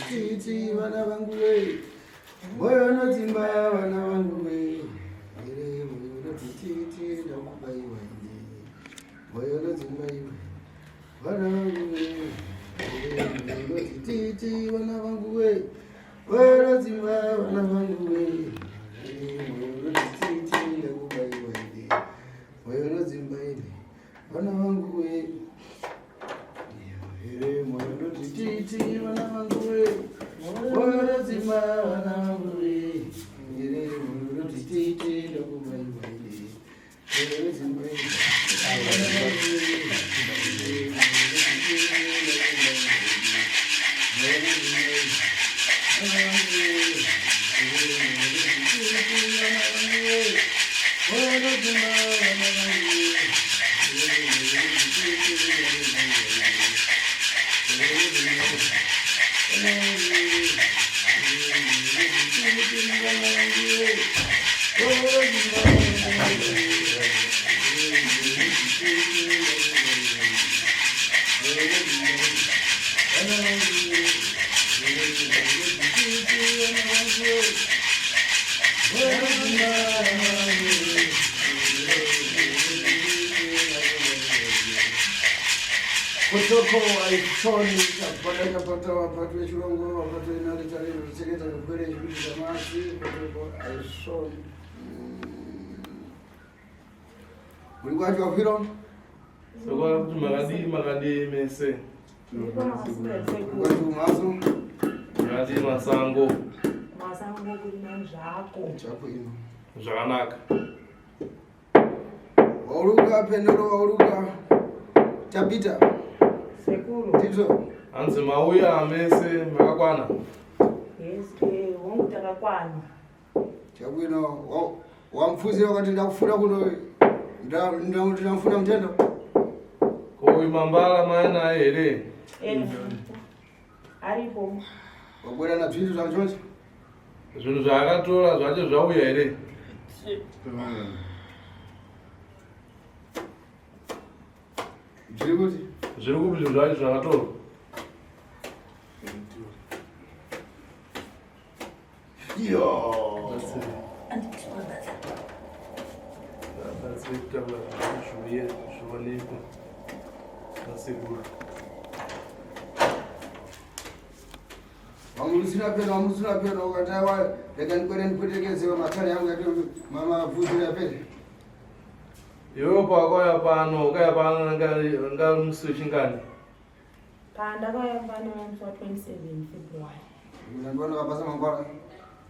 titi vana vangu we moyo nodzimba vana vangu we moyo notiti ndakubaiwa ine moyo nodzimba iwe vana vangu we moyo notiti vana vangu we moyo nodzimba vana vangu we moyo notiti ndakubaiwa ine moyo nodzimba ine vana vangu we moyo notiti vana vangu we moyo nodzimba vana vangu we moyo notiti ndakubaiwa ine moyo nodzimba ine vana vangu we Kutoko aitoni kapata pata wapatu echilongo wapatu inalitari seketa kupere chikuti chamasi kutoko aitoni muri kwacho wafiro sokwa kuti makadi mese kwacho maso makadi masango kuri nanzvako chako ino zvakanaka wauruka pendoro wauruka tabita sekuru tito hanzi mauya mese makakwana yes hongu takakwana chabwino wamfuzi wakati ndakufuna kuno ndamfuna mtendo koimambala maena here aripo wabwera na zvinhu zvachose zvinhu zvaakatora zvacho zvauya here zviri kuti zviri kupi zvinhu zvacho zvakatorwa wamusina pena ukati awa rega ndikwere ndikutekezewa makari yangu yati mamabvuziro yapere iwewo pakauya pano ukauya pano nga musi wechingani pandakauya pano musi wa 27 February ndandivana vabasa mangwara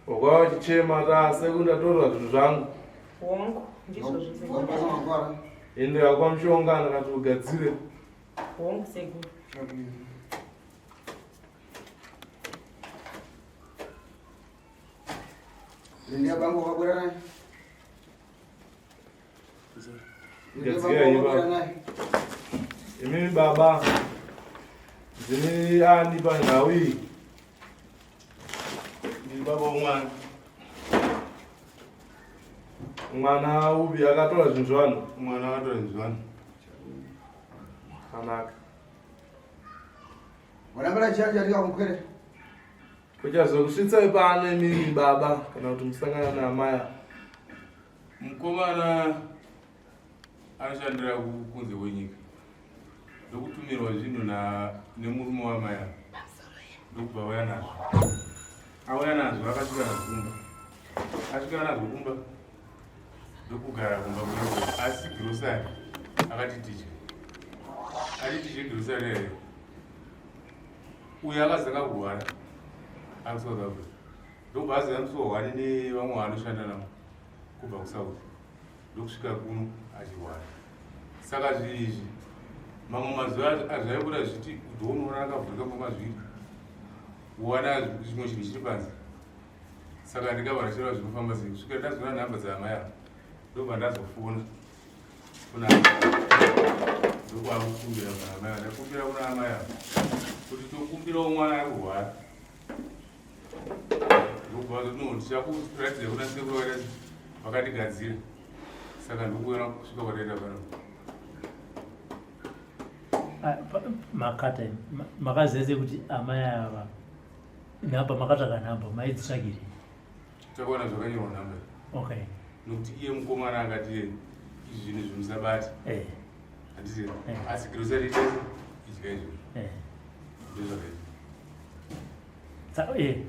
wakauya uchichema tasekuru ndatorwa zvinhu zvangu hongu ndizvo vabasa mangwara ende wakwamushongana kati ugadzire hongu sekuru Ndia bangu wakabwera naye Agadzirwa iba imimi baba ndini ani panhawi ndini baba womwana mwana upi akatora zvinhu zvanu Mwana akatora zvinhu zvanu kanaka wanangala chanja ndika kumkwere kuchazokusvitsai pano imimi baba kana kuti musangana naamaya mukomana anoshandira kunze kwenyika ndokutumirwa zvinhu nemurume wamaya ndokubva auya nazvo akasvika nazvo kumba asvika nazvo kumba ndokugara kumba kuno asi grosari akatiticha atitiche grosari here uyo akazanga kurwara ari South Africa ndokubva aziva musohwani nevamwe vanoshanda navo kubva kusouth ndokusvika kuno achirwara saka zvinhu izvi mamwe mazuva azvaibuda zviti ndounoona akavhurika kwamazviri uwana chimwe chinhu chiri panze saka ndikavhakachirwa zvinofamba sei kusvika ndazoona nhamba dzaamaya ndobva ndazofona kuna ndokwakukumbira kuna amaya ndakumbira kuna amaya kuti tokumbirawo mwana ari kurwara ndokubva no ndichakuratidza kuna sekuru vakatigadzira saka ndokuona kusvika kwataita pano makata makazese kuti amai ava nhamba makatsvaka nhamba maidzitsvakire takaona zvakanyorwa nhamba okay nokuti iye mukomana akati izvi zvinhu zvimusabata handiti asi grosari idai idya izvo ndozvakaita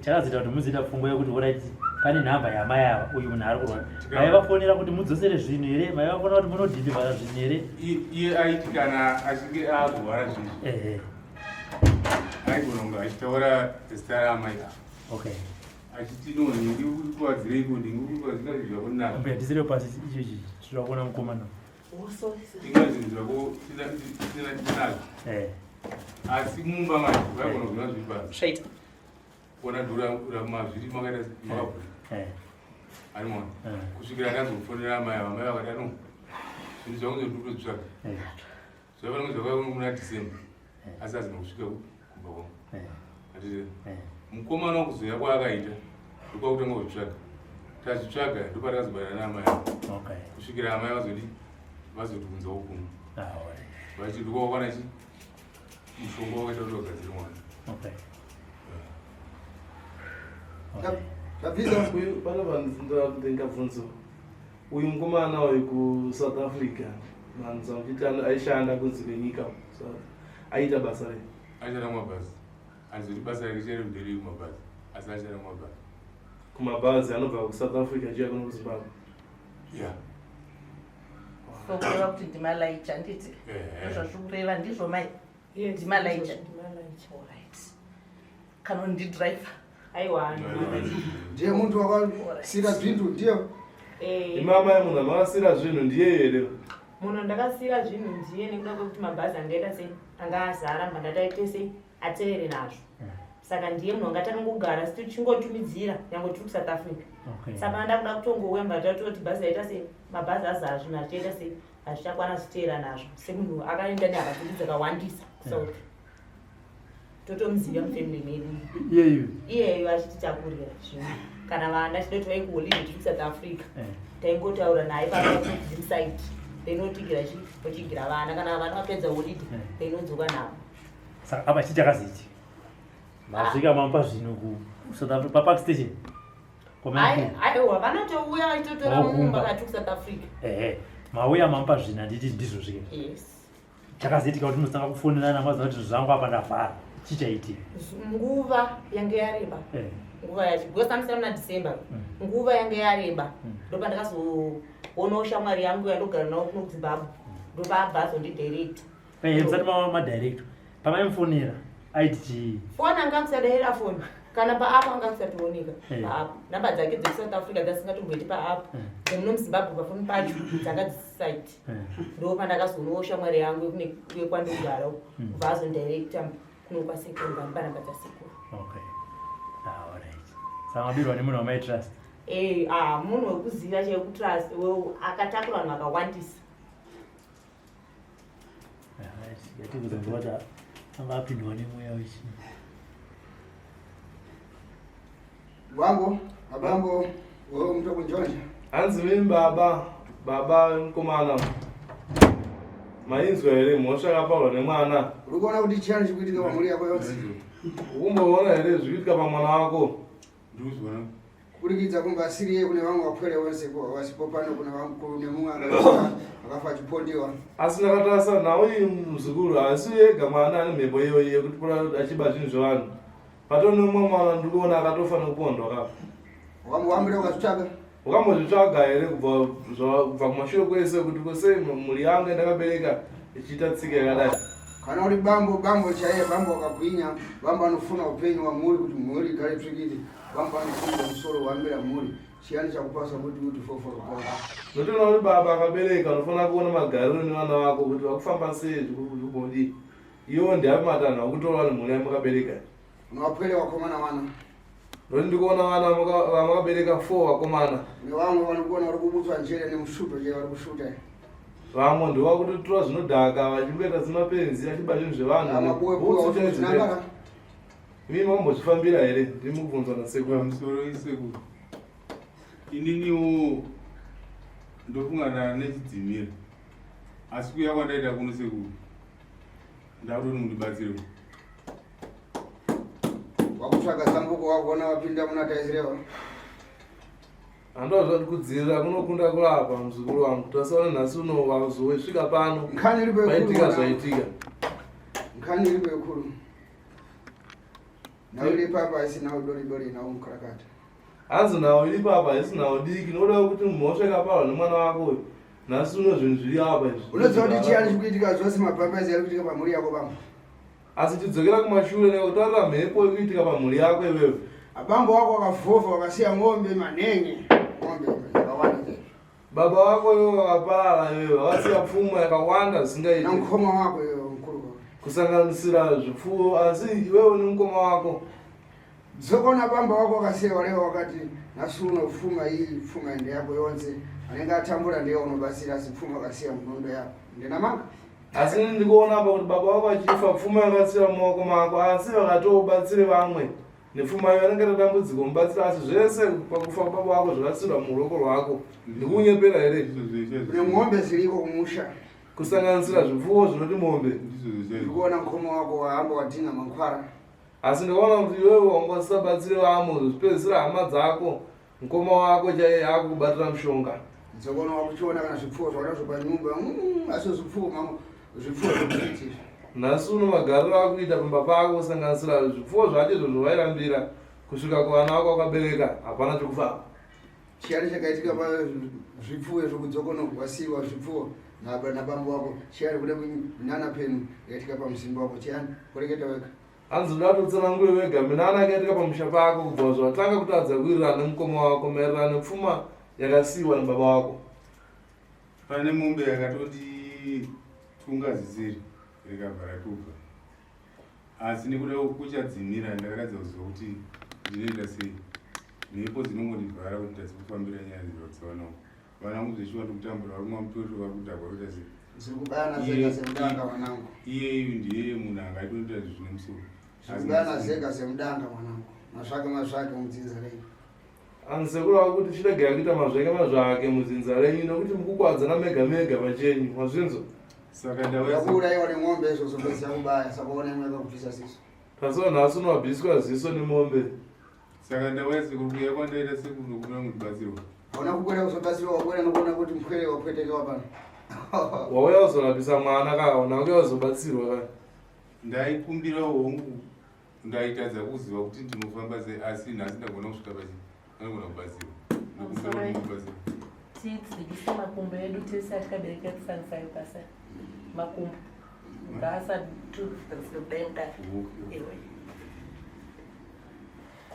chakadzita kuti muzoita pfungwa yekuti orit pane nhamba yamai ava uyu munhu ari kurwara maivafonera kuti mudzosere zvinhu here maivafonera kuti munodhilivhara zvinhu here iye aiti kana achinge arwara zvinhu aigona kunge achitaura zita ramai okay achiti no ndiri kukuwadzireko ndingikukwadzira zvinhu zvako nako mbuya ndisire pasi ichochi zviri kuona mukomana inga zvinhu zvako tinazvo asi mumba macho vaigona kugona zviri pasi kuona dhura kumazviri makaita makabhuri arimona kusvikira ndazofonera amai amai vakati ano zvinhu zvangu zvotototsvaga zvavanenge zvakaona muna December asi hazina kusvika kumba kwangu hatiti mukomana wakuzoya kwaakaita ndokwakutanga kutsvaga tazvitsvaga ndopatakazobara naamai kusvikira amai vazoti vazotiunzawo kumwe vachiti ndokwakwana chi mushonga wakaita kuti wagadzire mwana pane vandingabvunzo uyu mukomana wekuSouth Africa manzamviti aishanda kunzi kwenyika aita basa rei aishanda mabhazi azoti basa rake chero nderi kumabhazi asi aishanda mabhazi kumabhazi anobva kuSouth Africa achiya kuno kuZimbabwe sokureva kuti ndiMalayitsha nditi zvazvikureva ndizvo mai ndiMalayitsha kana ndidriver aiwa ndiye muntu wakasira Zvinhu ndiyo imama yemunhu makasira Zvinhu ndiye here munhu ndakasira Zvinhu ndiye nekuda kwekuti mabhazi angaita sei anga azara mbandataite sei atevere nazvo saka ndiye munhu anga takangogara tichingotimidzira nyange tiri kuSouth Africa saka ndakuda kutongouya mbatototi bhazi aita sei mabhazi azara zvinhu achiita sei hazvichakwana zviteera nazvo semunhu akaenda nehabhadzi dzakawandisa kusouth totomuziva mufamily medu iyeyo achiti takurira zvino kana vana chidoti vaikuholiday tiri kuSouth Africa taingotaura naye paaside painotigira chigira vana kana vana vapedza holiday painodzoka navo saka apa chichakaziti masvika mamupa zvinhu kuSouth Africa papark station aiwa vanotouya vachitotora munhu vakati kuSouth Africa mauya mamupa zvinhu handiti ndizvo zvike chakazitika kuti munotanga kufonera maziva kuti zvangu apa ndavhara chichaitika nguva yange yareba nguva yacho gosamisana naDecember nguva yange yareba ndopa ndakazoonawo shamwari yangu yandogara nawo kuno kuZimbabwe ndopabva azondidirecta musati madirector pamaimufonera aiti chii foni anga akusadahera foni kana paapo anga akusatooneka paapo namba dzake dzeSouth Africa dzasingatomboiti paapo dzemuno muZimbabwe pafoni pacho dzanga dzisite ndopa ndakazoonawo shamwari yangu yekwandogara kubva azondirecta kuno kwaSekuru vanopanamba dzaSekuru samabirwa nemunhu wamaitrust munhu wekuziva chekutrust akatakura vanhu vakawandisa yatikuzonzwa kuti anga apindwa nemweya wechi wangu abambo mutoko Joni hanzi vini baba mukomana mainzwa here mhosva yakaparwa nemwana uri kuona kuti chiani chikuitika pamhuri yako yose ukumboona here zvikuitika pamwana wako ndikuzviona kuburikidza kunge asiriye kune vamwe vapwere vose wasipo pano kuna vamukuru nemumwe akafa achipondiwa asi ndakatarisa nawo muzukuru asi yega mwana ane mhepo iyoyi yekuti achiba zvinhu zvevanhu patonomwe mwana ndikuona akatofa nekupondwa kapo wambira ukazvitsvaga ukambozvitsvaga here kubva kumashure kwese kuti kose mhuri yangu ndakabereka ichiita tsika yakadai kana uri bambo chaiye bambo wakagwinya bambo anofuna upenyu hwamhuri kuti mhuri igare tsvikiti bambo anofunda musoro wambira mhuri chiani chakupasa kuti foforokoa notoona kuti baba akabereka unofana kuona magariro nevana vako kuti vakufamba sei zvikumbodi iwo ndiapi matanho akutora nemhuri yamakabereka unowapwere wakomana wana noti ndikuona vana vamakabereka 4 vakomana nevamwe vanikuona vari kubutswa njere nemushuto che vari kushuta vamwe ndovakutotora zvinodhaka vachingoita zimapenzi achiba zvinhu zvevanhu imi makambozvifambira here ndiri mukubvunzwa naSekuru musoro iSekuru ininiwo ndokungana nechidzimira asi kuya kwandaita kuno Sekuru ndauri mundibatsire wakutsvaga zambuko wakuona wapinda muna taisireva handova zvati kudzirira kunokunda kurapa muzukuru wangu tasaona nhasi uno wazowesvika pano nkhani iri paitika zvaitika nkhani iri kwekuru nawo iri papa haisina udoridori nawo mukarakata hanzi nawo iri papa haisi nawo diki noda kuti mhosveka parwa nemwana wako uyu nhasi uno zvinhu zviri apa izvi unoziva kuti chiyani chikuitika zvose mapambazi ari kuitika pamhuri yako pamwe asi tidzokera kumashure nekutarira mhepo ikuitika pamhuri yako iwewe abambo wako wakavhovha wakasiya ng'ombe manhenye ng'ombe yakawanda baba wako iwe wakaparara iwewe wakasiya pfuma yakawanda zvisingaiti namukoma wako iwe mukuru kusanganisira zvipfuwo asi iwewe nemukoma wako dzokona bamba wako wakasiya wareva wakati nhasi uno pfuma iyi pfuma ende yako yonse anenge atambura ndiye unobatsira asi pfuma wakasiya munondo yako ndinamanga asi ndikuona apa kuti baba wako achifa pfuma yakasiya mumaoko mako asi vakatobatsire vamwe nepfuma iyo anenge dambudziko mubatsira asi zvese pakufa baba wako zvakasirwa muruoko rwako ndikunyepera here nemwombe ziriko kumusha kusanganisira zvipfuwo zvinoti mombe ndikuona mukoma wako wahamba wadhinga mankwara asi ndikaona kuti iwewe wangosabatsire vamwe zvipedzisira hama dzako mukoma wako chaiye akukubatira mushonga dzokona wakuchiona kana zvipfuwo zvakanazvo panyumba asi zvipfuwo zvipfuwo zvekuitizvi nhasi uno magariro akuita pamba pako kusanganisira zvipfuwo zvacho izvo zvawairambira kusvika kuvana wako wakabereka hapana chokufamba chiyani chakaitika pazvipfuwo zvokudzokono wasiyiwa zvipfuwo nabambo wako chiyani kuda minana penu yakaitika pamusimba wako chiyani kureketa wega hanzi ndatotsanangure wega minana yakaitika pamusha pako kubva zvatanga kutadza kuwirirana nemukoma wako maererano nepfuma yakasiyiwa nababa wako pane mombe yakatoti tunga zisiri rikabva ratuka asi nekuda kuchadzimira ndakaratidza kuziva kuti ndinoita sei mhepo dzinongondivhara kuti ndadzikufambira nyaya dzinotsonao vanangu zveshiwa ndokutambura varumwa mutoto vari kudhakwa kuita sei zirikubayana zega semudanga mwanangu iyeyu ndiye munhu angaitoita zvine musoro zirikubayana zega semudanga mwanangu mazvake mudzinza renyu andisekurawo kuti chirege kuita mazvake mudzinza renyu nokuti mukukwadzana mega mega pachenyu mazvinzo saka ndaurayiwa nemwombe izvo zombezi yakubaya saka ona imwe yakakupisa ziso tasoa nhasi unobviswa ziso nemombe saka ndauya sekuru kuya kwandaita sekuru nokuna kutibatsirwa hauna kukwera kuzobatsirwa wakwera nokuona kuti mukwere wapwetekewa pano wauya kuzorapisa mwana kaona wauya kuzobatsirwa ka ndaikumbira hongu ndaitadza kuziva kuti ndinofamba sei asi nhasi ndagona kusvika pachi anogona kubatsirwa nokumbira kubatsirwa tidzikise makumbo edu tese atikabereka 75% makumbo ngaasati kudai mudari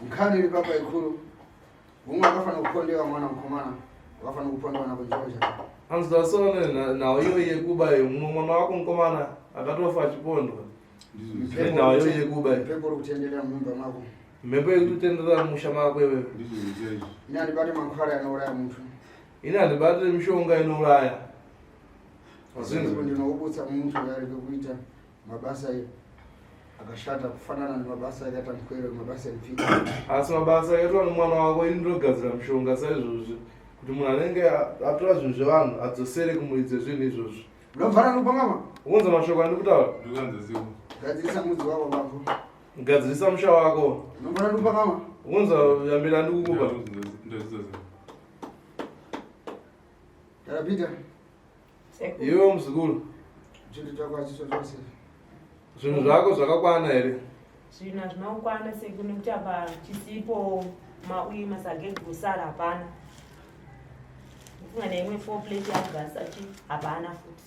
nkhani iri papa ikuru umwe akafanira kupondewa mwana mukomana wakafanira kupondewa napo chiro chake hanzi tasoona nhau iyo yekuba mumwe mwana wako mukomana akatofa achipondwa nhau iyo yekuba mhepo iri kutenderera mumba mako mhepo yekutenderera mumusha mako iwewe ine handibati mankhwara anouraya muntu ine handibatire mishonga inouraya zvinhu ndinoubutsa muntu ari kwekuita mabasa akashata kufanana nemabasa akaita mukwero mabasa epfika asi mabasa akaitwa nemwana wako ini ndinogadzira mishonga saizvozvi kuti munhu anenge atora zvinhu zvevanhu adzosere kumuridze zvinhu izvozvi unobvara nopangama ukunza mashoko andikutaura ndikuanza seko gadzirisa mudzi wako bambo gadzirisa musha wako unobvara nopangama ukunza yambira ndikukupa ndazisaza tarapita iwewo muzukuru chintu chako hachiso chose zvinhu zvako zvakakwana here zvinhu hazvina kukwana seku nekuti apa chisipo mauyi masagedhi kusara hapana kufunga neimwe 4 plate yagasi achi hapana futi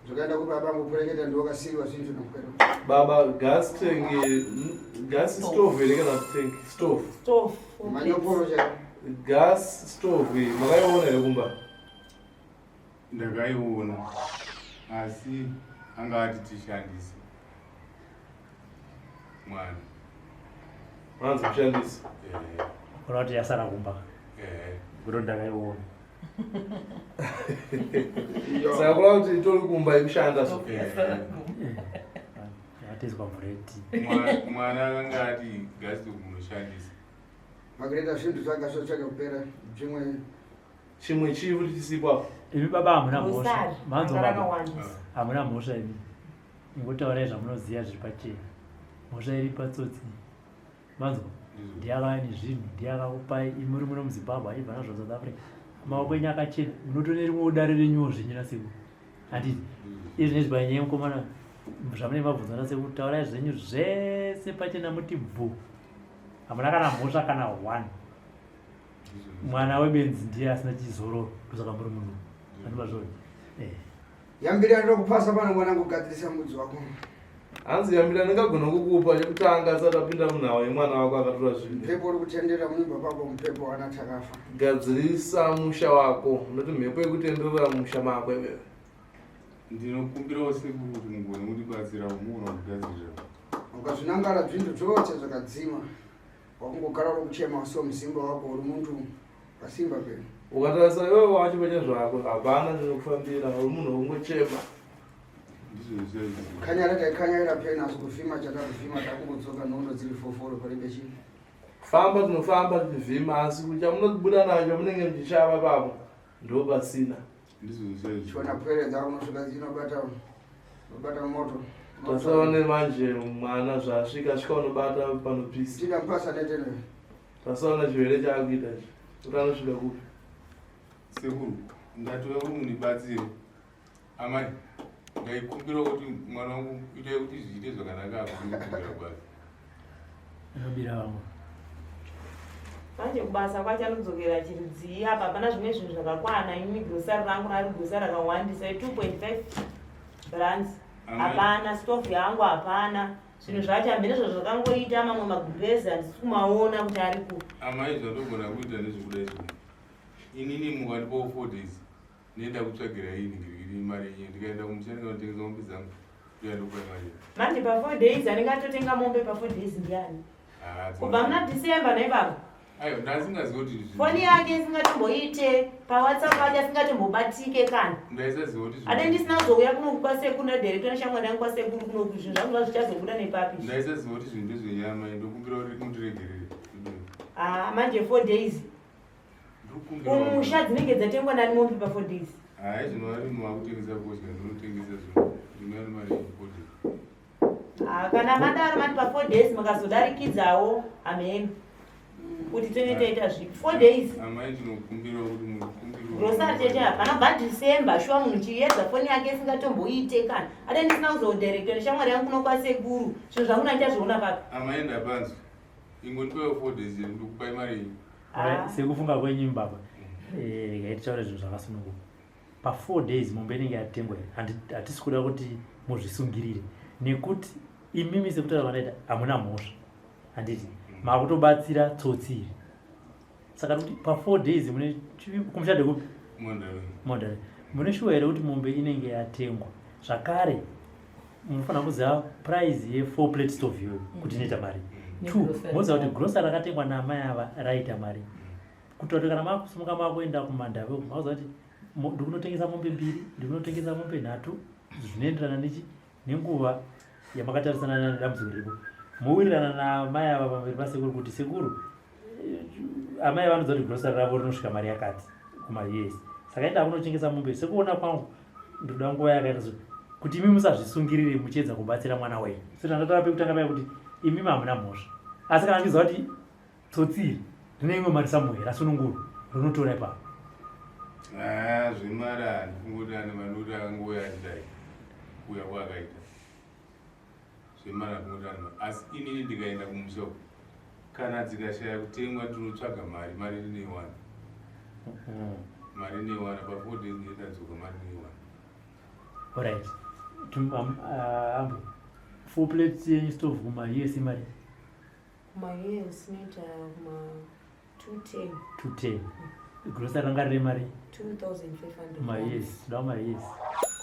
zvakaenda kupa bangu kureketa ndiwakasiriwa zvintu namukwero baba gas tank gas stove here kana tank stove manyoporo chake gas stove makaiona here kumba ndakaiona asi angati tishandise mwana manzi kushandisa kuna kuti yasara kumba kuto ndakaiona saka kula kuti itori kumba ikushanda so atizwa mureti mwana akanga ati gasi kunoshandisa makureta zvintu zvakasvo tsvake kupera chimwe chii kuti chisipo apo imi baba hamuna mhosva Rosari, manzo ranga baba rakawandisa. hamuna mhosva imi ingotaurai zvamunoziva zviri pachena mhosva iri patsotsi manzo ndiakava nezvinhu ndiakakupai imuri muno muzimbabwe aibva nazvo south africa maoko enyu akachena munotone rimwe dare renyuwo zvenyu nasekuru handiti izvi nezvi panyaya yemukomana zvamunenge mabvunza nasekuru taurai zvenyu zvese pachena muti bvu hamuna kana mhosva kana 1 mwana webenzi ndiye asina chizororo kusaka muri munhu andibazvoni yambira ndokupasa pano mwana kugadzirisa mudzi wako hanzi yambira ndingagona kukupa chekutanga asati apinda munhau yemwana wako akatora zvinhu mhepo uri kutendera munyumba pako mupepo wana takafa gadzirisa musha wako noti mhepo yekutenderera musha mako iwewe ndinokumbirawo sekuru kuti mugone kutibatsira muona kugadzirira ukazvinangara zvinhu zvose zvakadzima wakungogara uri kuchema so muzimba wako uri muntu pasimba penu ukatarisa iwewe wachipenya zvako hapana zvinokufambira uri munhu wokungochema kanyara taikanyarira pena asi kuvhima chatakuvhima takungotsoka nondo dziri foforo paribe chii famba tinofamba tichivhima asi kuti chamunobuda nacho munenge muchichava papo ndo pasina chiona pwere dzako unosvika dzinobata moto tasaone manje mwana zvasvika svika unobata panopisa tida mpasa netene tasaona chirwere chaakuita chi kuti anosvika kupi sekuru ndatova kuti mundibatsire amai ndaikumbira kuti mwana wangu itai kuti zviite zvakanaka akuikumbira kwake anobira vamwe manje kubasa kwacho anodzokera chiridziya apa hapana zvimwe zvinhu zvakakwana imi grosari rangu rari grosari rakawandisa 2.5 rands hapana stofu yangu hapana zvinhu zvacho hamene zvo zvakangoita mamwe magubhezi handisi kumaona kuti ari ku amai zvandogona kuita nezvekuda izvo inini mukandipawo 4 days nenda kutsvagira inhingiriri mari yenye ndikaenda kumusha ndikatengesa mombe dzangu ndiyandokupai mari manje pa4 days anenge atotenga mombe pa4 days ndiani kubva muna December naibaba aiwa ndasingaziva kuti foni yake isingatomboite pawhatsapp yake asingatombobatike kana ndaisaziva kuti ade ndisina kuzouya kuno kwasekuru nadirektor neshamwari yangu kwasekuru kuno zvinhu zvangu zva zvichazobuda nepapi ndaisaziva kuti zvinhu ndezvenyama ndokumbira kuti mundiregerere manje 4 days umusha dzinenge dzatengwa nani mombe pa4 days hai zvinovari makutengesa kosha ndinotengesa zvinhu ndinari mari yekodi kana madaro mati pa4 days makazodarikidzawo ameni kuti tenge taita zvipi 4 days amai ndinokumbira kuti mukumbira grosari tete hapana kubva December shuwa munhu chiedza foni yake isingatomboite kana ade ndisina kuzodirektor neshamwari yangu kuno kwasekuru zvinhu zvangu nandichazviona papi amai ndapanzwa ingondipawo 4 days ndikupai mari yenyu sekufunga kwenyu baba gaititaura zvinhu zvakasununguka pa4 days mombe inenge yatengwa hatisi kuda kuti muzvisungirire nekuti imimi sekutaura vanaita hamuna mhosva handiti makutobatsira tsotsiri saka kuti pa4 days mune kumushande kupi mondare mune shuwa here kuti mombe inenge yatengwa zvakare munofanira kuziva price ye4 plate stove iyoyo kuti inoita mari 2 moziva kuti grosari rakatengwa naamai ava raita mari kutoti kana makusumuka makuenda kumandave makuziva kuti ndikunotengesa mombe 2 ndikunotengesa mombe 3 zvinoenderana nechi nenguva yamakatarisana nedambudziko riripo mowirirana naamai ava pamberi pasekuru kuti sekuru amai vanoziva kuti grosari ravo rinosvika mari yakati kumayes saka enda kunotengesa mombe sekuona kwangu ndoda nguva yakaita kuti imi musazvisungirire muchiedza kubatsira mwana wenyu saka ndataura pekutanga paya kuti imi hamuna mhosva asi kana ndiziva kuti tsotsiri rine imwe mari samuhera rasununguru rinotora ipapo zvemari handifungoti ane manoti akangoya achidai kuya kwakaita zvemari handifungoti ane asi inini ndikaenda kumusha kana dzikashaya kutengwa ndinotsvaga mari rineiwana mari rineiwana pa4 days ndinodzoka mari rineiwana alright ambo 4 plates yenyu stove kumayes imari kumayes inoita kuma 210 grosari ranga rine mari 2500 mayes da mayes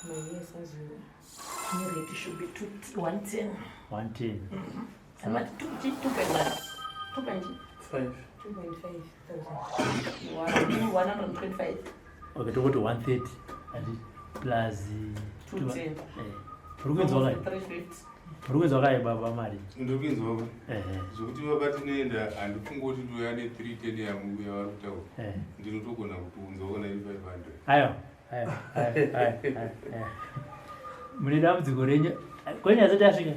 kumayes azviwa It should be 110. 110 I'm at 2.1. 125. okay tokoti 130 andi plus 210. uri kuinzwa kai 350. uri kuinzwa kai baba mari ndiri kuinzwako zvokuti baba tinoenda handifungoti ndoya ne310 yavari kutaura ndinotogona kutunzwa kana iri 500 aiwa mune dambudziko renyu kwenyu asati asvika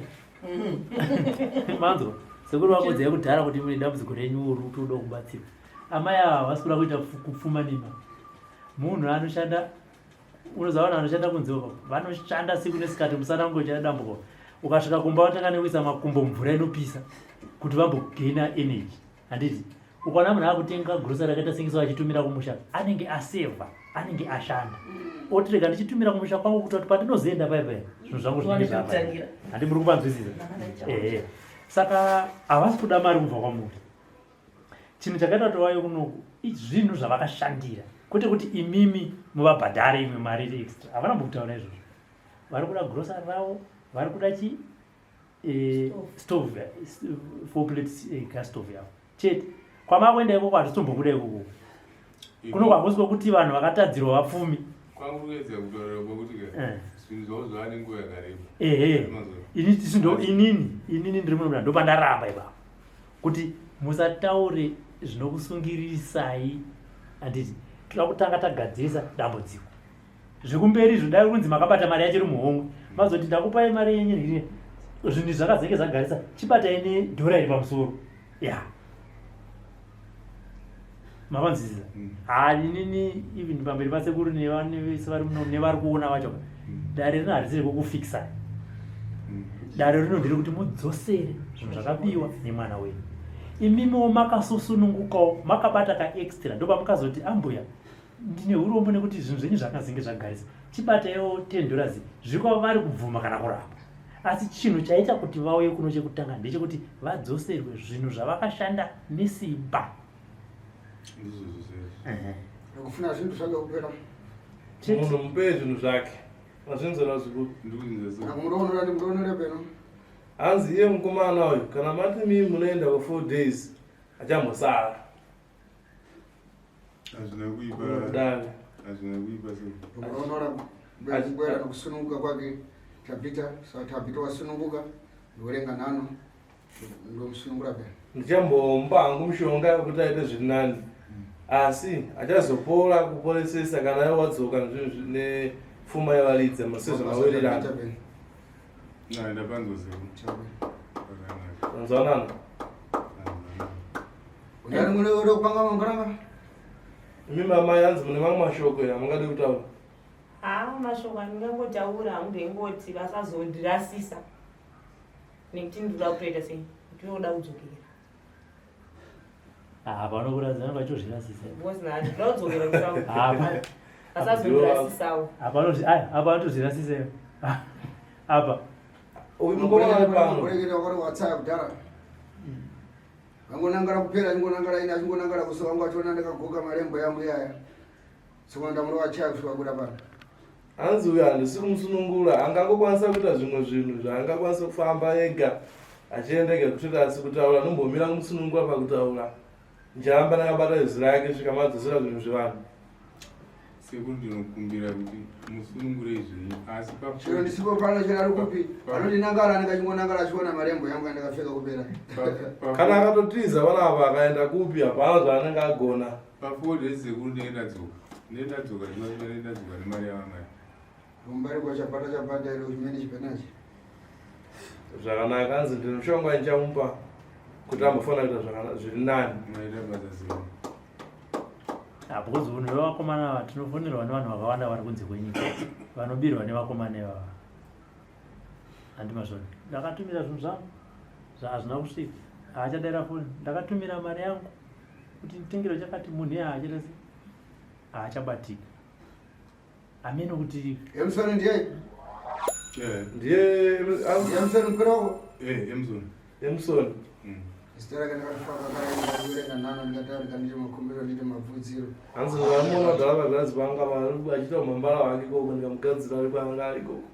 manzwa sekuru vambudza yekudhara kuti mune dambudziko renyu uri kuti uda kubatsirwa amai ava havasi kuda kuita kupfuma nima munhu anoshanda unoziva vanhu vanoshanda kunze vanoshanda siku nesikati musana kungochada dambuko ukasvika kumba watanga nekuisa makumbo mvura inopisa kuti vambogena energy handiti ukaona munhu akutenga grosari akaita sengiso achitumira kumusha anenge asevha anenge ashanda otirega ndichitumira kumusha kwangu kuti patinozoenda paipai zvinhu zvangu zvinenge handi muri kupanzwisisa saka havasi kuda mari kubva kwamuri chinhu chakaita tovayo kunoku zvinhu zvavakashandira kwete kuti imimi muvabhadhare imwe mari iri extra havana mbokutaura izvozvo vari kuda grosari ravo vari kuda chi stove 4 plates gas stove yavo chete kwamakuenda ikoko hatitombokuda ikoko kunokwamboswa kuti vanhu vakatadzirwa vapfumi inini ndiri munomuna ndopandaramba ipapo kuti musataure zvinokusungirisai handiti toda kutanga tagadzirisa dambudziko zvekumberi zvodai kunzi makabata mari yachiri muhomwe mazoti ndakupai mari yenyu zvinhu zvakazenge zagarisa chibatai nedhora iri pamusoro ya mavanzisisa inini even pamberi pasekuru nevese vari muno nevari kuona vacho dare rino harisiri kukufikisa dare rino ndiri kuti mudzosere zvinhu zvakabiwa nemwana wenyu imimiwo makasusunungukawo makabata kaextra ndopamukazoti ambuya ndine urombo nekuti zvinhu zvenyu zvakazenge zvagarisa chibataiwo $10 zvirikuva vari kubvuma kana kurapa asi chinhu chaita kuti vauye kuno chekutanga ndechekuti vadzoserwe zvinhu zvavakashanda nesimba kufuna zvinhu zvake kupera munhu mupei zvinhu zvake azvinzora zvikuru muronore peno hanzi iye mukomana uyu kana mati mii munoenda kwa 4 days achambosara muronora kusununguka kwake tapita wasununguka ndorenga nhano ndomusunungura peno ndichambomba hangu mushonga wekuti aite zviri nani asi achazopora kuporesesa kana iwe wadzoka nepfuma yevaridza masezvo mawererano anzwanana unani mune uri kupanga mangoranga imi mamai hanzi mune mamwe mashoko amungadi kutaura mashoko andingangotaura hamungengoti vasazondirasisa nekuti ndinoda kutoita sei ndinoda kudzokera panokurazana vachozvirasisa ndinoda kudzokera kusawo vasazondirasisawo apa anotozvirasisayo apa uyu mukomana pano kurekera kwari watsaya kudhara angonangara kupera ingonangara ine achingonangara kuso wangu achona ndakagoka marembo yangu yaya saka ndamuri wachaya kusvika kuda pano hanzi uyu handisi kumusunungura angangokwanisa kuita zvimwe zvinhu zvaangakwanisa kufamba ega achienda ega kutoti asi kutaura nombomira kumusunungura pakutaura ndichiramba ndakabata izi rake svika madzosera zvinhu zvevanhu sekuru ndinokumbira kuti musunungure zvinhu asi chero ndisipo pano chero ari kupi anondinangara ndikachingonangara achiona marembo yangu andakapfeka kupera kana akatotiza vanava akaenda kupi hapana zvaanenge agona pa4 sekuru ndinoenda dzoka nemari yavamai mumbari kwachapata iro chimene chipenachi zvakanaka hanzi ndine mushonga ndichamupa kuti ambofana kuita zviri nani maita basa sei because unhu vevakomana ava tinofonerwa nevanhu vakawanda vari kunze kwenyika vanobirwa nevakomana ivava handi mazvoni ndakatumira zvinhu zvangu hazvina kusvika haachadaira foni ndakatumira mari yangu kuti nditengero chakati munhu haachirese haachabatika ameno kuti emusoni ndiye emusoni mukiroko emusoni sitaraka ndakafaka karaerenga nhano ndikataurika ndite makombero ndite mabvudziro hanzi vamuona gala vagadzi vanga vachiita mambara vake koko ndikamugadzira ari kwanga ari koko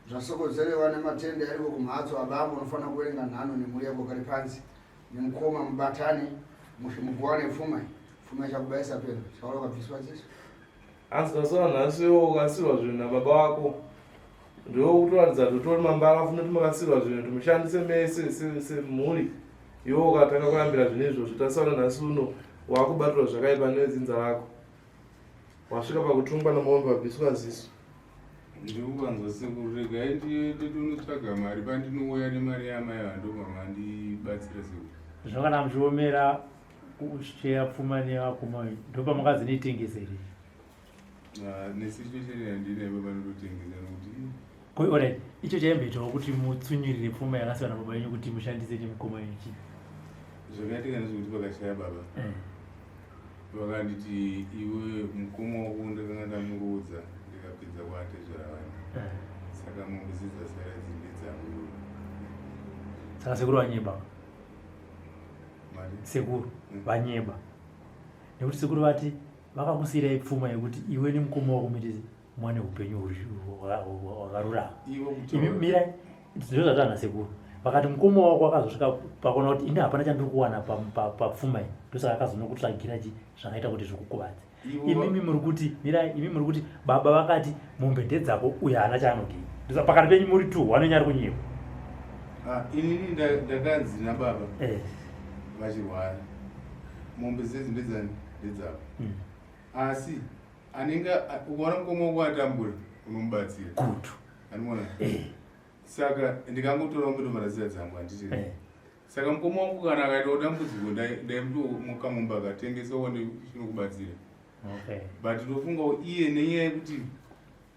zvasokodzerewa nematende ariko kumhatso abambo unofanira kuverenga nhano nemhuri yako kari panzi nemukoma mubatane muguwa nepfuma chakubayisa peno chaura ukabviswa chiso hanzi tasona nhasiwo ukasirwa zvinhu nababa vako ndiwo kutoratidza kuti utori mambara afuna kuti makasirwa zvinhu timushandise mese semhuri iwe ukatanga kurambira zvinhu izvozvo tasaura nhasi uno wakubatirwa zvakaipa nevedzinza rako wasvika pakutumba namombe wabviswa ziso. Ndikukanzwa sekuru regai ndiende tonotsvaga mari pandinouya nemari yamai vandobva mandibatsira sekuru. Zvakana muchiomera kucheya pfuma nevakoma ndopamakazinitengesa here. Nesituation yandinaivo vanototengesa nokuti Alright, icho chaimboitawo kuti mutsunyurire pfuma yakasiyana baba yenyu kuti mushandise nemukoma yenyu chii? zvakaitika nezvekuti vakashaya baba vakanditi iwe mukoma wako ndakanga ndamuroodza ndikapedza kuatezvera vanhu saka mombe dzidzasara dzimbe dzangu. Saka sekuru vanyeba sekuru vanyeba nekuti sekuru vati vakakusiyirai pfuma yekuti iwe nemukoma wako muitise mwane upenyu hwakarurama. Mirai zviro zvatana sekuru vakati mukoma wako akazosvika pakona kuti ini hapana chandiri kuwana papfuma iyi ndosaka akazonokutsvagira zvakaita kuti zvikukuvadze. Imimi muri kuti mirai imimi muri kuti baba vakati mombe ndedzako uyo haana chaanogei pakati penyu muri 2 wanonyari kunyewa. Inini ndakanzi nababa vachirwara mombe dzedzi ndedzako asi anenge ukaona mukoma wako atambura unomubatsira kutu anoona saka ndikangotora mbetomaraziya dzangu handiti saka mukoma wangu kana akaita dambudziko daimutomukamumba akatengesa one chinokubatsira but ndofunga iye nenyaya yekuti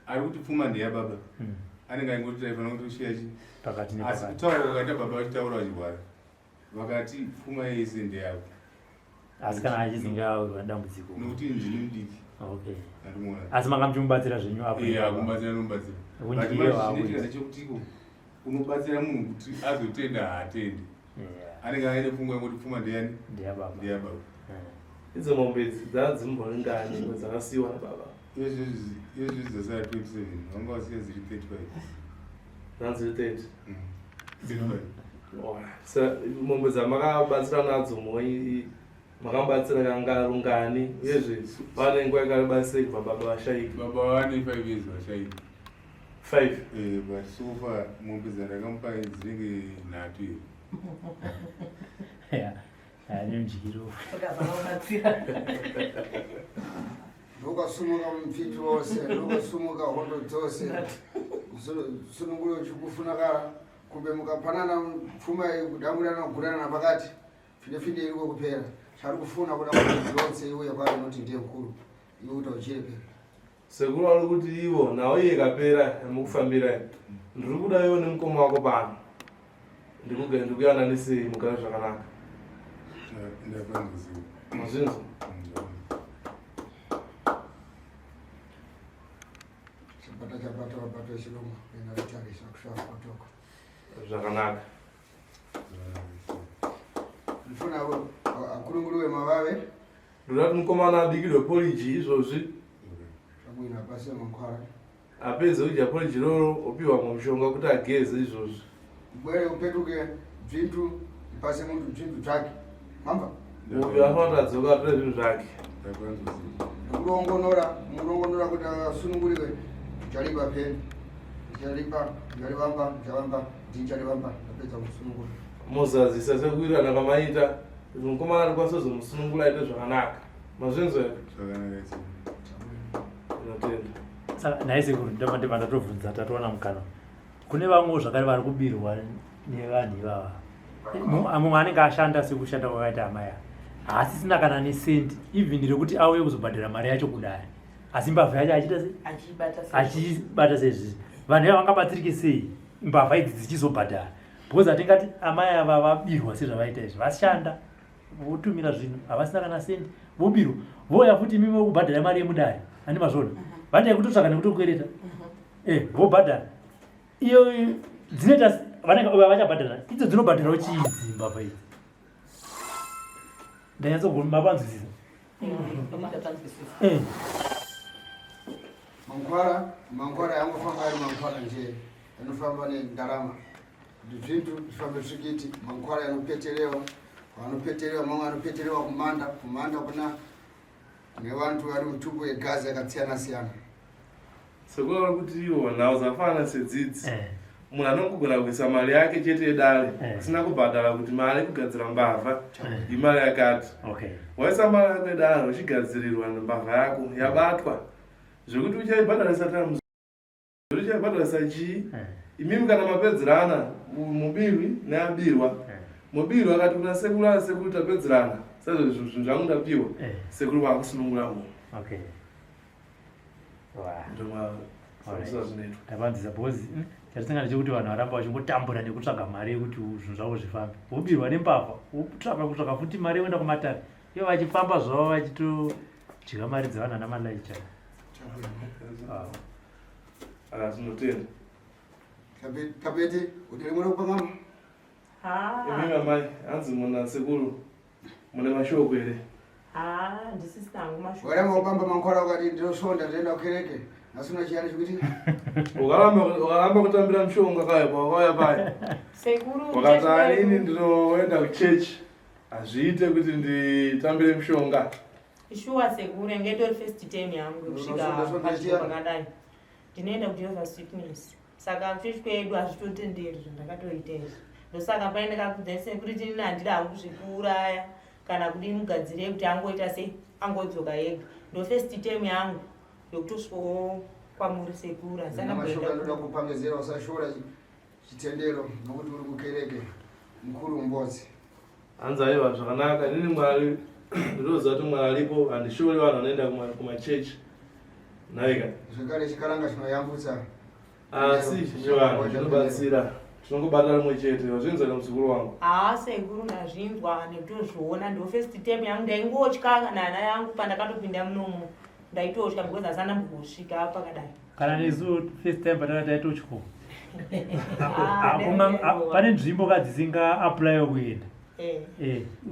ari kuti pfuma ndeyababa anenge aingoti taifana kutoshiya chi asi kutaura kwakaita baba vachitaura vachirwara vakati pfuma yese ndeyavo asi kana achizinga dambudziko nokuti ndini mudiki asi manga muchimubatsira zvenyu apo kumbatsira nomubatsira zvinoitika ndechekuti unobatsira munhu kuti azotenda haatende anenge aine pfungwa yekuti pfuma ndeyani ndeyababa. Idzo mombe dzadzimbongani dzakasiyiwa nababa izvezvi dzasara 27 vanga vasiya ziri 35 dzanziri 30 mombe dzamakabatsira nadzo makamubatsira kanga rungani uyezve pane nguva yakaribatsira kubva baba vashaika. Baba vane 5 years vashaika 5 but so far mombe dzandakamupa dzinenge 3 nemjiro ndokasumuka mupfiti wose ndokasumuka hondo dzose sunungulo chikufunakala kumbe mukapanana pfuma kudamburana kugurana pakati fide iriko kupera chari kufuna kuda kuti dzose iwe yakwa inoti ndiye mkuru iwe kuti uchirepe sekuru ari kuti ivo nawo iye kapera mukufambira ndiri kuda iwo nemukoma wako pano ndikuyananisei mugara zvakanaka mazvinzo chapata vabato vechirungu enaritarisa kusvava kutoka zvakanaka ndifuna akurunguru wemavave ndoda kuti mukomana adikirwe poliji izvozvi zvabwina pasi mankwara apedze kudya poliji roro opiwa mushonga kuti ageze izvozvi bwere upetuke bvintu ipase muntu bvintu zvake mamba uyu anofanira adzoka atore zvinhu zvake murongonora kuti asununguriwe chalipa peni chavamba ndicharivamba apedza kusunungura muzadzisa sekuirana kwamaita kuti mukomana ari kwasozomusunungura aite zvakanaka mazvinzo here inotenda saka nhai sekuru ndomandatovhunza tatoona mukana kune vamwewo zvakare vari kubirwa nevanhu ivava mumwe anenge ashanda sekushanda kwakaita amaya haasisina kana nesendi even rekuti auye kuzobhadhira mari yacho kudaya asi mbavha yacho achiita sei achibata sezvizvi vanhu ivava vangabatsirike sei mbavha idzi dzichizobhadhara because hatingati amai ava vabirwa sezvavaita izvi vashanda votumira zvinhu havasina kana sendi vobirwa voya futi mimi kubhadhara mari yemudare handi mazvona vandai kutotsvaka nekutokwereta vobhadhara iyo dzinoita vanenge vachabhadhara idzo dzinobhadhirawo chiidzi mbavha idzi ndanyatsomapanzwisisa mankwara yangofamba ari mankwara nje anofamba nendarama kuti zvintu zvifambe svikiti mankwara yanopeterewa mamwe anopeterewa kumanda kuna nevantu vari mutubu yegazi yakasiyana siyana sekuona kuti iwo nhau dzakafanana sedzidzi munhu anongogona kuisa mari yake chete yedare asina kubhadhara kuti mari kugadzira mbavha imari yakati. Waisa mari yako yedare uchigadzirirwa mbavha yako yabatwa zvekuti uchaibhadharisa tamu uchaibhadharisa chii. Imimi kana mapedzerana mubirwi neabirwa mubirwi akati kuna sekuru tapedzerana sezvo zvinhu zvangu ndapiwa sekuru vakusunungura munhu. Tavanzisa because chatisangana chekuti vanhu varamba vachingotambura nekutsvaga mari yekuti zvinhu zvavo zvifambe. Ubirwa nembavha kutsvaga futi mari yekuenda kumatare ivo vachifamba zvavo vachitodya mari dzevanhu ana Malayitsha. Tinotenda Kapete utele mwana kupangama. Imimi amai hanzi NaSekuru mune mashoko here? Ndisisina hangu mashoko. Wala mabamba mankhwala ukati ndosonda ndenda kukereke. Asuna chiyani chikuti ukaramba kutambira mishonga kaya pakauya paya Sekuru wakati ini ndinoenda kuchechi hazviite kuti nditambire mishonga. Shuwa Sekuru ngetori first term yangu kusvika pachiko pakadai ndinoenda kuti worthiness. Saka kuchechi kwedu hazvitotenderi zvandakatoita izvi. Ndosaka paine kakudza Sekuru tini handida hangu zvekuuraya kana kudini mugadzire kuti angoita sei angodzoka yega. Ndo first term yangu yokutosvikawo kwamuri Sekuru asana kuenda ndoda kupangezera usashora chitendero nokuti uri kukereke mukuru mbodzi. Hanzi aiwa zvakanaka inini Mwari ndinoziva kuti Mwari alipo handishori vanhu vanoenda kumachechi naika zvekare chikaranga chinoyambutsa asi vanhu zvinobatsira tinongobata rimwe chete wazvinzwa muzukuru wangu. Sekuru ndazvinzwa nekutozviona ndo first term yangu ndaingotya kana hana yangu pandakatopinda munomu ndaitotya because asana mbosvika apa kadai. Kana nesu first time patataitotya pane nzvimbo kadzisinga apply kuenda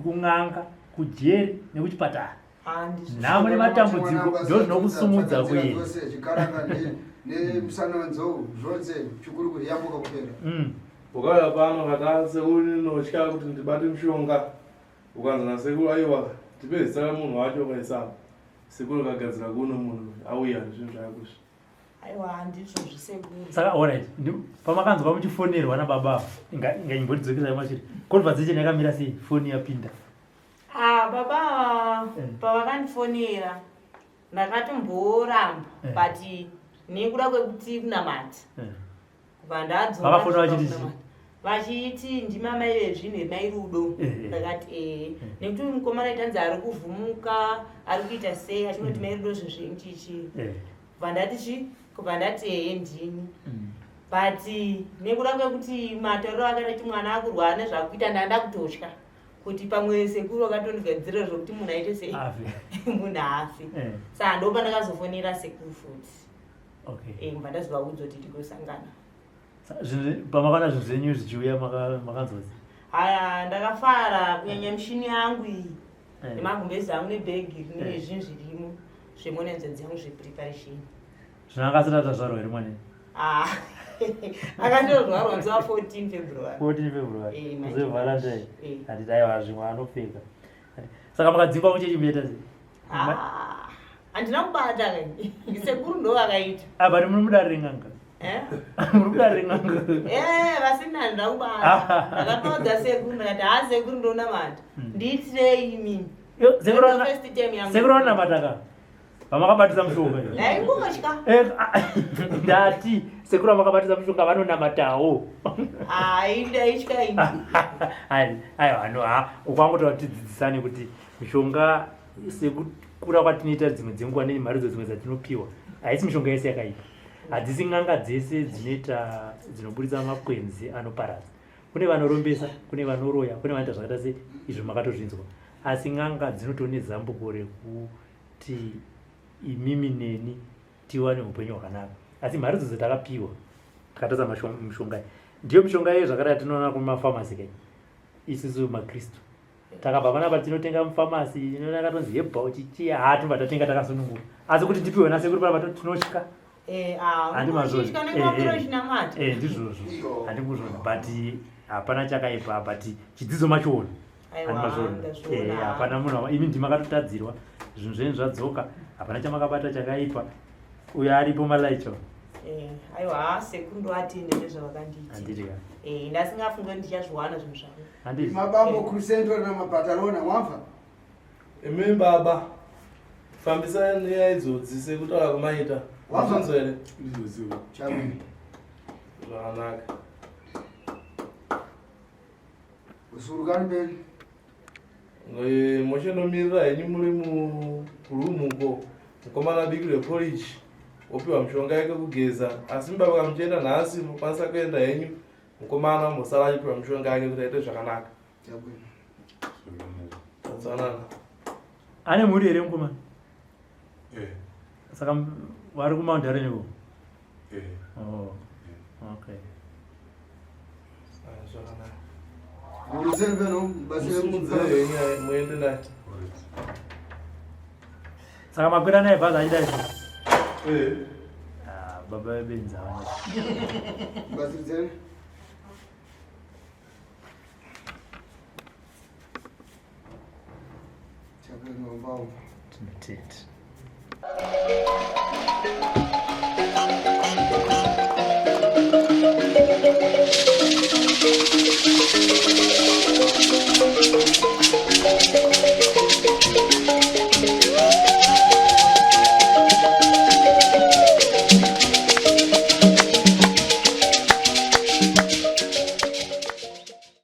kun'anga kujeri nekuchipatara nhamo nematambudziko ndo zvinokusumudza kuenda nemusananzou zvose chikuru kuti yambuka kupera. Ukauya pano kata Sekuru ndinotya kuti ndibate mishonga ukanzi NaSekuru aiwa tipe zita ramunhu wacho ukaisapa Sekuru kagadzira kuno munhu auya zvinhu zvakusha. Aiwa handizvo zvisekuru. Saka alright pamakanzwa muchifonerwa nababa inganyimbotidzokera machiri conversation yakamira sei foni yapinda. Baba pavakandifonera ndakatomboramba but nekuda kwekuti kunamata vakafona vachiti vachiti ndimamai vezvinhu mai rudo. Ndakati nekuti mukomana itanzi ari kuvhumuka ari kuita sei achinoti mai rudo zvezvinchichi kubva ndati ndini but nekuda kwekuti matauro akati mwana akurwara nezvakuita ndanda kutotya kuti pamwe Sekuru akatondigadzira zvokuti munhu aite sei munhu afi. Saka ndo pandakazofonera Sekuru futi mba ndazivaudzo kuti tikosangana. Pamakana zvinhu zvenyu zvichiuya makanzwasi? Ndakafara kunyanya mishini yangu iyi nemagumbezi angu nebhegi rine zvinhu zvirimo zvemonenzo dzangu zvepreparation. Zvino akasati atazvarwa here mwanene? Akandozvarwa zuva 14 February. 14 February zevalentine hatiti aiwa zvimwe anopfeka. Saka makadzingwa muchechimbeta sei? Handina kubata Sekuru ndo vakaita. Bari muri mudare n'anga? Muri mudare n'anga? Vasina ndida kubata. Ndakatodza Sekuru ndakati Sekuru ndonamata ndiitirei imini. Sekuru anonamataka vamakabatisa mushonga ndaingotya ndati Sekuru vamakabatisa mushonga vanonamatawo. Ndaitya ini. Aiwa ukwangotaura tidzidzisane kuti mishonga sekukura kwatinoita dzimwe dzenguva nemaridzo dzimwe dzatinopiwa haisi mishonga yese yakaipa. Hadzisi n'anga dzese dzinoita dzinoburitsa makwenzi anoparadza. Kune vanorombesa, kune vanoroya, kune vanoita zvakaita sei izvo makatozvinzwa. Asi n'anga dzinotori nezambuko rekuti imimi neni tiwane upenyu hwakanaka. Asi mharidzo dzatakapiwa takatadza mishonga ndiyo mishonga iye zvakadai tinoona kumafamasi kai isusu makristu takabva panapa tinotenga mufamasi inoona katonzi hebhau chichiya hatimba tatenga takasunungura asi kuti tipiwe NaSekuru panapa tinotya ndizvozvo handikuzvona but hapana chakaipa but chidzidzo machona hapana munhu imi ndimakatotadzirwa zvinhu zvenyu zvadzoka hapana chamakabata chakaipa uyo aripo Malayitsha aiwa sekuru ndoatende nezvavakandiita handiti ka ndasingafunge ndichazviwana zvinhu zvavo handiti mabambo crucento namabatalona wamva imi baba fambisai neyaidzodzi sekutaura kumaita wazvinzwa here Ndizoziva. chamini zvakanaka usurukani mberi moshandomirira henyu muri murumuko mukomana biki repolichi opiwa mishonga yake kugeza asi mbaba kamuchienda nhasi mokwanisa kuenda henyu mukomana mosara achipiwa mishonga yake kuti aite zvakanaka atsanana ane mhuri here mukomana Eh, saka vari kumaundareniko eh. okay zvakanaka urutsembeno musimudze henyu muende naye saka makwira naye bhazi achida izvo Eh. baba vebenza basidzeni chapenombawo tinotete